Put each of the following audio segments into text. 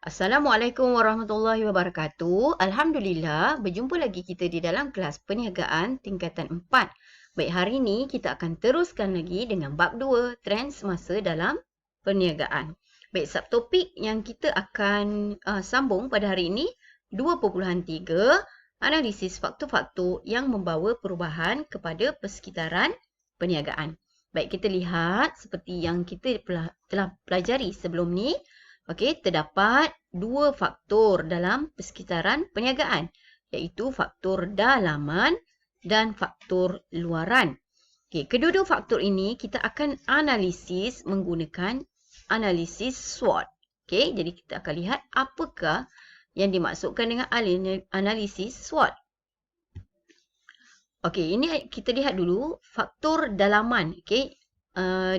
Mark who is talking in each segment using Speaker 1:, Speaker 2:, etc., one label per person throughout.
Speaker 1: Assalamualaikum warahmatullahi wabarakatuh. Alhamdulillah, berjumpa lagi kita di dalam kelas perniagaan tingkatan 4. Baik, hari ini kita akan teruskan lagi dengan bab 2, trend semasa dalam perniagaan. Baik, subtopik yang kita akan sambung pada hari ini 2.3, analisis faktor-faktor yang membawa perubahan kepada persekitaran perniagaan. Baik, kita lihat seperti yang kita telah pelajari sebelum ni. Okey, terdapat dua faktor dalam persekitaran perniagaan, iaitu faktor dalaman dan faktor luaran. Okey, kedua-dua faktor ini kita akan analisis menggunakan analisis SWOT. Okey, jadi kita akan lihat apakah yang dimaksudkan dengan analisis SWOT. Okey, ini kita lihat dulu faktor dalaman. Okey,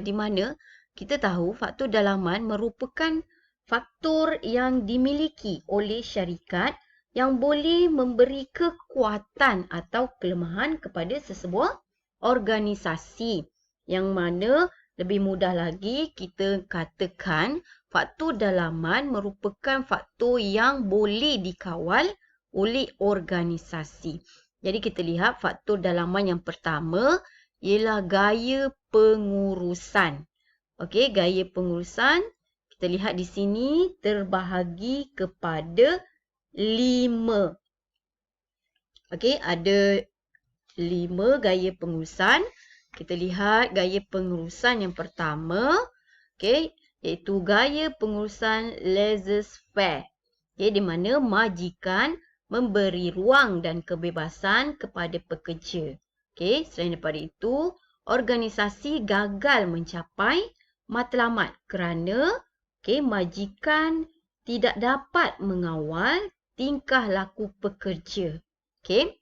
Speaker 1: di mana kita tahu faktor dalaman merupakan faktor yang dimiliki oleh syarikat yang boleh memberi kekuatan atau kelemahan kepada sesebuah organisasi. Yang mana lebih mudah lagi kita katakan faktor dalaman merupakan faktor yang boleh dikawal oleh organisasi. Jadi kita lihat faktor dalaman yang pertama ialah gaya pengurusan. Okey, gaya pengurusan kita lihat di sini terbahagi kepada 5. Okey, ada 5 gaya pengurusan. Kita lihat gaya pengurusan yang pertama, okey, iaitu gaya pengurusan laissez-faire. Okey, di mana majikan memberi ruang dan kebebasan kepada pekerja. Okey, selain daripada itu, organisasi gagal mencapai matlamat kerana majikan tidak dapat mengawal tingkah laku pekerja. Okey,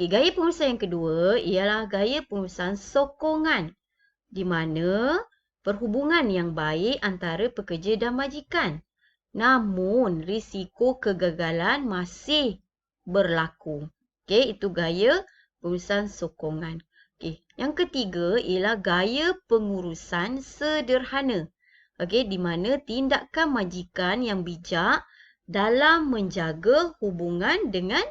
Speaker 1: gaya pengurusan yang kedua ialah gaya pengurusan sokongan, di mana perhubungan yang baik antara pekerja dan majikan. Namun, risiko kegagalan masih berlaku. Okey, itu gaya pengurusan sokongan. Okey, yang ketiga ialah gaya pengurusan sederhana. Okey, di mana tindakan majikan yang bijak dalam menjaga hubungan dengan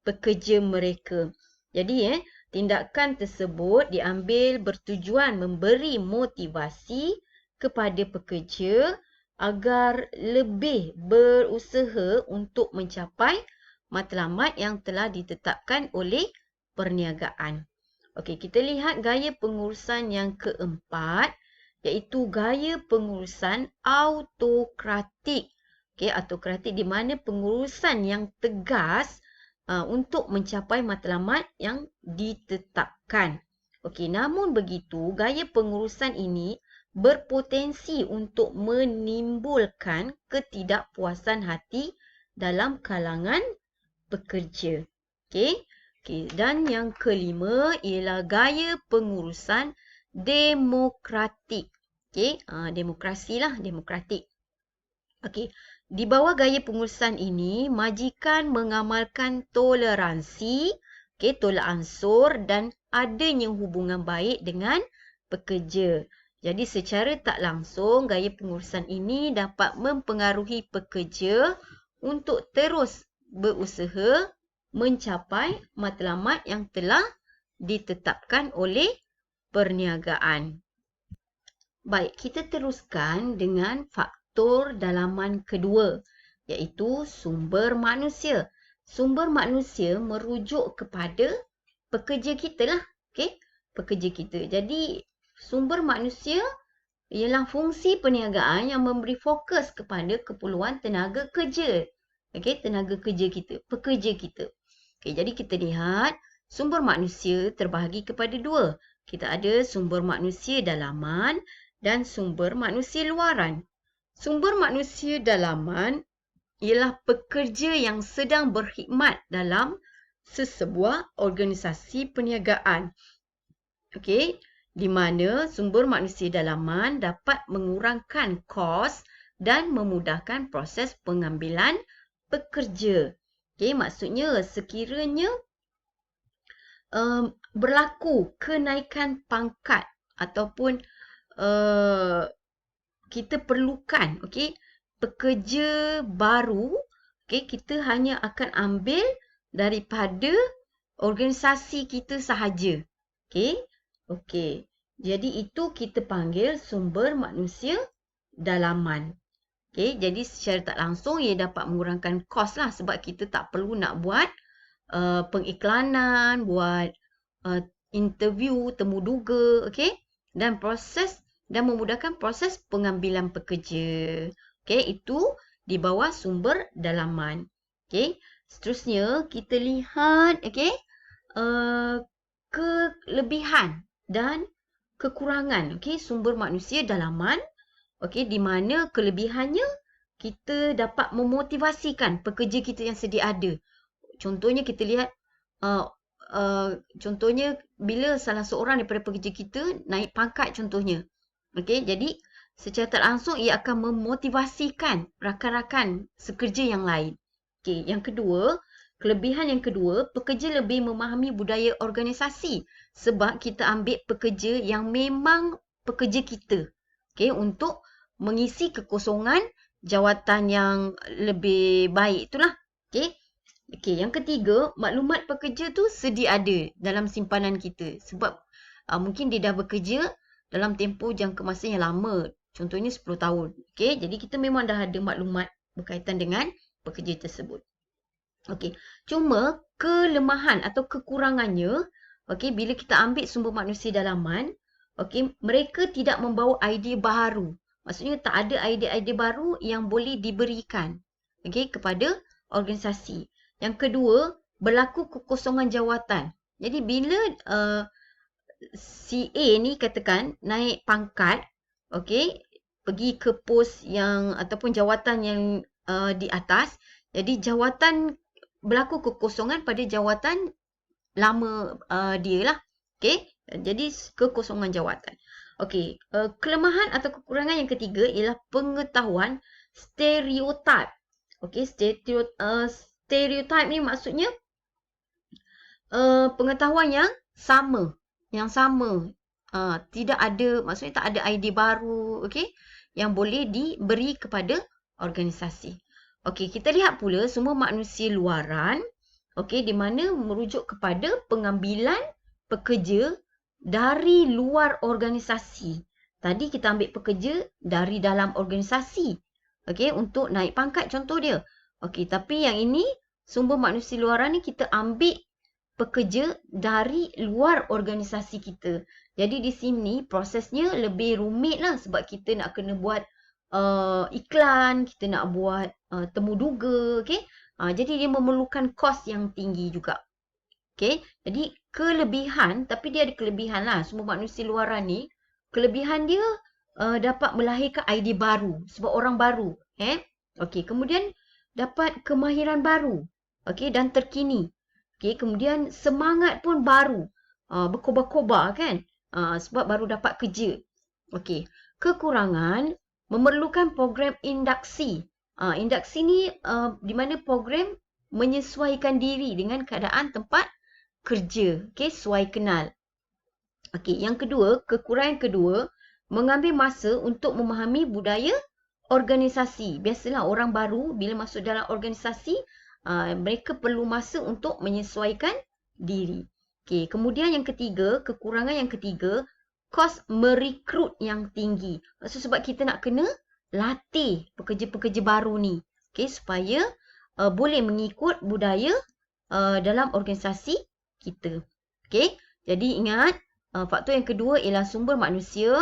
Speaker 1: pekerja mereka. Jadi, tindakan tersebut diambil bertujuan memberi motivasi kepada pekerja agar lebih berusaha untuk mencapai matlamat yang telah ditetapkan oleh perniagaan. Okey, kita lihat gaya pengurusan yang keempat, iaitu gaya pengurusan autokratik. Okey, autokratik di mana pengurusan yang tegas untuk mencapai matlamat yang ditetapkan. Okey, namun begitu, gaya pengurusan ini berpotensi untuk menimbulkan ketidakpuasan hati dalam kalangan pekerja. Okey, dan yang kelima ialah gaya pengurusan demokratik. Okey, demokrasilah, demokratik. Okey, di bawah gaya pengurusan ini, majikan mengamalkan toleransi, tolak ansur dan adanya hubungan baik dengan pekerja. Jadi secara tak langsung, gaya pengurusan ini dapat mempengaruhi pekerja untuk terus berusaha mencapai matlamat yang telah ditetapkan oleh perniagaan. Baik, kita teruskan dengan faktor dalaman kedua, iaitu sumber manusia. Sumber manusia merujuk kepada pekerja kita lah. Okey, pekerja kita. Jadi, sumber manusia ialah fungsi perniagaan yang memberi fokus kepada keperluan tenaga kerja. Okey, tenaga kerja kita, pekerja kita. Okey, jadi kita lihat sumber manusia terbahagi kepada dua. Kita ada sumber manusia dalaman dan sumber manusia luaran. Sumber manusia dalaman ialah pekerja yang sedang berkhidmat dalam sesebuah organisasi perniagaan. Okey, di mana sumber manusia dalaman dapat mengurangkan kos dan memudahkan proses pengambilan pekerja. Okey, maksudnya sekiranya berlaku kenaikan pangkat ataupun kita perlukan pekerja baru, okey, kita hanya akan ambil daripada organisasi kita sahaja. Okey. Okey. Jadi itu kita panggil sumber manusia dalaman. Okey, jadi secara tak langsung ia dapat mengurangkan kos lah sebab kita tak perlu nak buat pengiklanan, buat interview, temuduga, okey, dan memudahkan proses pengambilan pekerja. Okey, itu di bawah sumber dalaman. Okey, seterusnya kita lihat kelebihan dan kekurangan sumber manusia dalaman. Okey, di mana kelebihannya kita dapat memotivasikan pekerja kita yang sedia ada. Contohnya kita lihat contohnya bila salah seorang daripada pekerja kita naik pangkat contohnya. Okey, jadi secara tak langsung ia akan memotivasikan rakan-rakan sekerja yang lain. Okey, yang kedua, kelebihan yang kedua, pekerja lebih memahami budaya organisasi sebab kita ambil pekerja yang memang pekerja kita. Okey, untuk mengisi kekosongan jawatan yang lebih baik itulah. Okey. Okey, yang ketiga, maklumat pekerja tu sedia ada dalam simpanan kita sebab mungkin dia dah bekerja dalam tempoh jangka masa yang lama, contohnya 10 tahun. Okey, jadi kita memang dah ada maklumat berkaitan dengan pekerja tersebut. Okey, cuma kelemahan atau kekurangannya, okey, bila kita ambil sumber manusia dalaman, okey, mereka tidak membawa idea baru. Maksudnya tak ada idea-idea baru yang boleh diberikan, okey, kepada organisasi. Yang kedua, berlaku kekosongan jawatan. Jadi bila si A ni katakan naik pangkat, okey, pergi ke pos yang ataupun jawatan yang di atas, jadi jawatan berlaku kekosongan pada jawatan lama dia lah. Okey, jadi kekosongan jawatan. Okey, kelemahan atau kekurangan yang ketiga ialah pengetahuan stereotip. Okey, stereotip ni maksudnya pengetahuan yang sama. Tidak ada, maksudnya tak ada idea baru, okey, yang boleh diberi kepada organisasi. Okey, kita lihat pula sumber manusia luaran, okey, di mana merujuk kepada pengambilan pekerja dari luar organisasi. Tadi kita ambil pekerja dari dalam organisasi, okey, untuk naik pangkat contoh dia. Okey, tapi yang ini sumber manusia luaran ni kita ambil pekerja dari luar organisasi kita. Jadi di sini prosesnya lebih rumit lah sebab kita nak kena buat iklan, kita nak buat temuduga, okey. Jadi dia memerlukan kos yang tinggi juga. Okey, jadi kelebihan, tapi dia ada kelebihan lah sumber manusia luaran ni. Kelebihan dia dapat melahirkan idea baru sebab orang baru. Okey, kemudian dapat kemahiran baru, okey, dan terkini. Okey, kemudian semangat pun baru. Berkobar-kobar kan? Sebab baru dapat kerja. Okey, kekurangan memerlukan program induksi. Induksi ni di mana program menyesuaikan diri dengan keadaan tempat kerja. Okey, sesuai kenal. Okey, yang kedua, kekurangan kedua, mengambil masa untuk memahami budaya organisasi. Biasalah orang baru bila masuk dalam organisasi, mereka perlu masa untuk menyesuaikan diri. Okey, kemudian yang ketiga, kekurangan yang ketiga, kos merekrut yang tinggi. Maksud sebab kita nak kena latih pekerja-pekerja baru ni, okey, supaya boleh mengikut budaya dalam organisasi kita. Okey, jadi ingat faktor yang kedua ialah sumber manusia.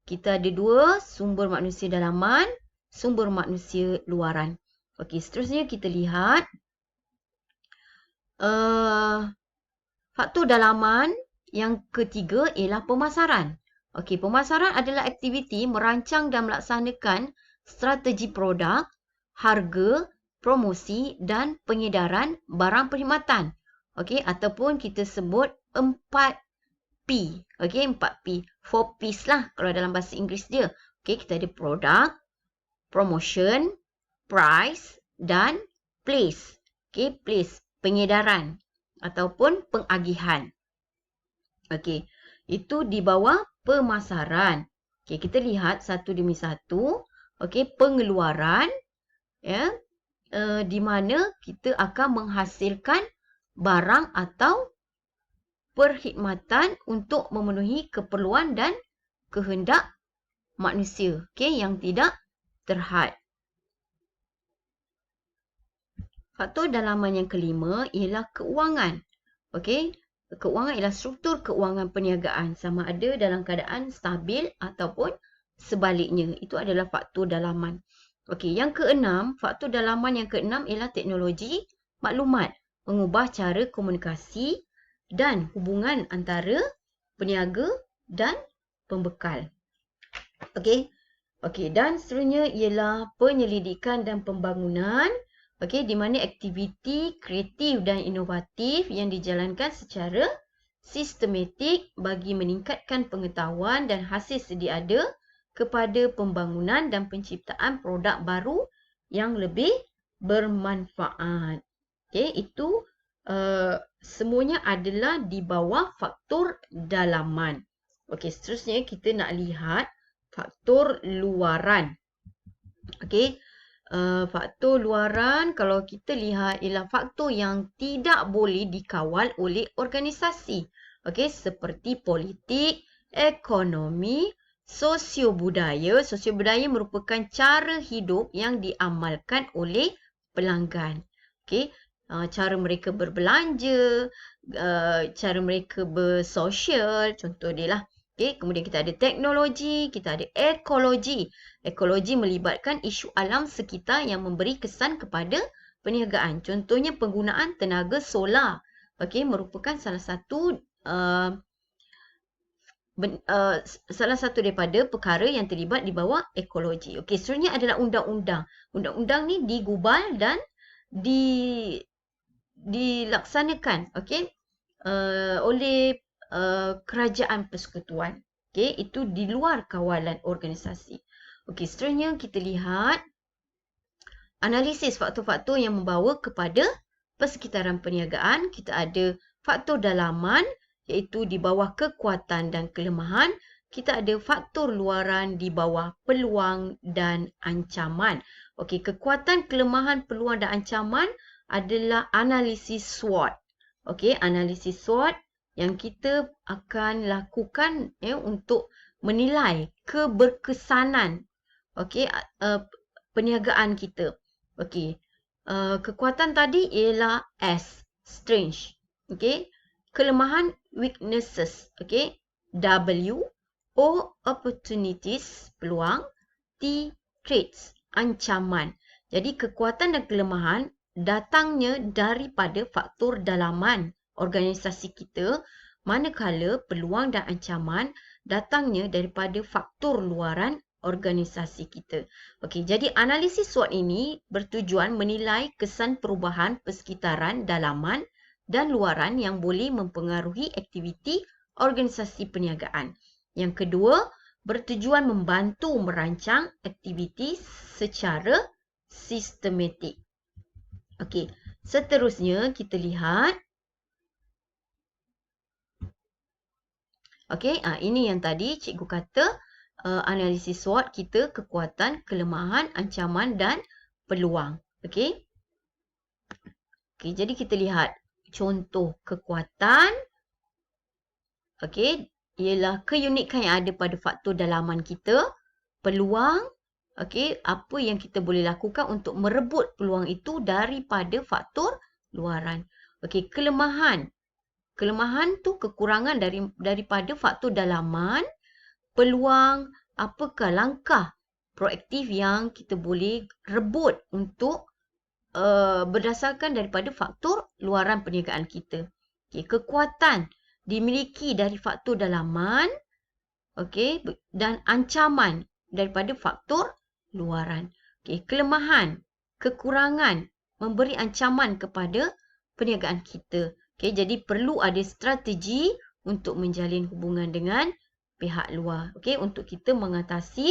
Speaker 1: Kita ada dua, sumber manusia dalaman, sumber manusia luaran. Okey, seterusnya kita lihat faktor dalaman yang ketiga ialah pemasaran. Okey, pemasaran adalah aktiviti merancang dan melaksanakan strategi produk, harga, promosi dan pengedaran barang perkhidmatan. Okey, ataupun kita sebut 4P. Okey, 4P. 4Ps lah kalau dalam bahasa Inggeris dia. Okey, kita ada produk, promotion, price dan place. Okey, place, pengedaran ataupun pengagihan. Okey, itu di bawah pemasaran. Okey, kita lihat satu demi satu. okey, pengeluaran, ya, di mana kita akan menghasilkan barang atau perkhidmatan untuk memenuhi keperluan dan kehendak manusia, okey, yang tidak terhad. Faktor dalaman yang kelima ialah keuangan. Okey, keuangan ialah struktur keuangan perniagaan sama ada dalam keadaan stabil ataupun sebaliknya. Itu adalah faktor dalaman. Okey, yang keenam, faktor dalaman yang keenam ialah teknologi maklumat, mengubah cara komunikasi dan hubungan antara peniaga dan pembekal. Okey. Okey, dan seterusnya ialah penyelidikan dan pembangunan. Okey, di mana aktiviti kreatif dan inovatif yang dijalankan secara sistematik bagi meningkatkan pengetahuan dan hasil sedia ada kepada pembangunan dan penciptaan produk baru yang lebih bermanfaat. Okey, itu semuanya adalah di bawah faktor dalaman. Okey, seterusnya kita nak lihat faktor luaran. Okey, faktor luaran kalau kita lihat ialah faktor yang tidak boleh dikawal oleh organisasi. Okey, seperti politik, ekonomi, sosio-budaya. Sosio-budaya merupakan cara hidup yang diamalkan oleh pelanggan. Okey, cara mereka berbelanja, cara mereka bersosial, contoh dia lah. Okay, kemudian kita ada teknologi, kita ada ekologi. Ekologi melibatkan isu alam sekitar yang memberi kesan kepada perniagaan. Contohnya penggunaan tenaga solar. Okay, merupakan salah satu daripada perkara yang terlibat di bawah ekologi. Okay, seterusnya adalah undang-undang. Undang-undang ni digubal dan dilaksanakan, okay, oleh kerajaan persekutuan. Okey, itu di luar kawalan organisasi. Okey, seterusnya kita lihat analisis faktor-faktor yang membawa kepada persekitaran perniagaan. Kita ada faktor dalaman iaitu di bawah kekuatan dan kelemahan. Kita ada faktor luaran di bawah peluang dan ancaman. Okey, kekuatan, kelemahan, peluang dan ancaman adalah analisis SWOT. Okey, analisis SWOT yang kita akan lakukan untuk menilai keberkesanan perniagaan kita. Okey. Kekuatan tadi ialah S, strength. Okey. Kelemahan, weaknesses. Okey. W, O, opportunities, peluang. T, traits, ancaman. Jadi kekuatan dan kelemahan datangnya daripada faktor dalaman organisasi kita, manakala peluang dan ancaman datangnya daripada faktor luaran organisasi kita. Okey, jadi analisis SWOT ini bertujuan menilai kesan perubahan persekitaran dalaman dan luaran yang boleh mempengaruhi aktiviti organisasi perniagaan. Yang kedua, bertujuan membantu merancang aktiviti secara sistematik. Okey, seterusnya kita lihat. Okey, ini yang tadi cikgu kata analisis SWOT kita, kekuatan, kelemahan, ancaman dan peluang. Okey. Okey, jadi kita lihat contoh kekuatan. Okey, ialah keunikan yang ada pada faktor dalaman kita, peluang. Okey, apa yang kita boleh lakukan untuk merebut peluang itu daripada faktor luaran. Okey, kelemahan. Kelemahan tu kekurangan daripada faktor dalaman. Peluang, apakah langkah proaktif yang kita boleh rebut untuk berdasarkan daripada faktor luaran perniagaan kita. Okay, kekuatan dimiliki dari faktor dalaman, okay, dan ancaman daripada faktor luaran. Okay, kelemahan, kekurangan memberi ancaman kepada perniagaan kita. Okay, jadi perlu ada strategi untuk menjalin hubungan dengan pihak luar. Okay, untuk kita mengatasi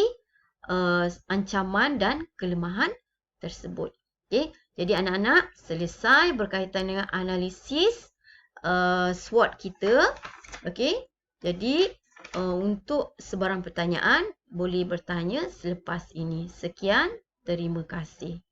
Speaker 1: ancaman dan kelemahan tersebut. Okay, jadi anak-anak selesai berkaitan dengan analisis SWOT kita. Okay, jadi Untuk sebarang pertanyaan, boleh bertanya selepas ini. Sekian, terima kasih.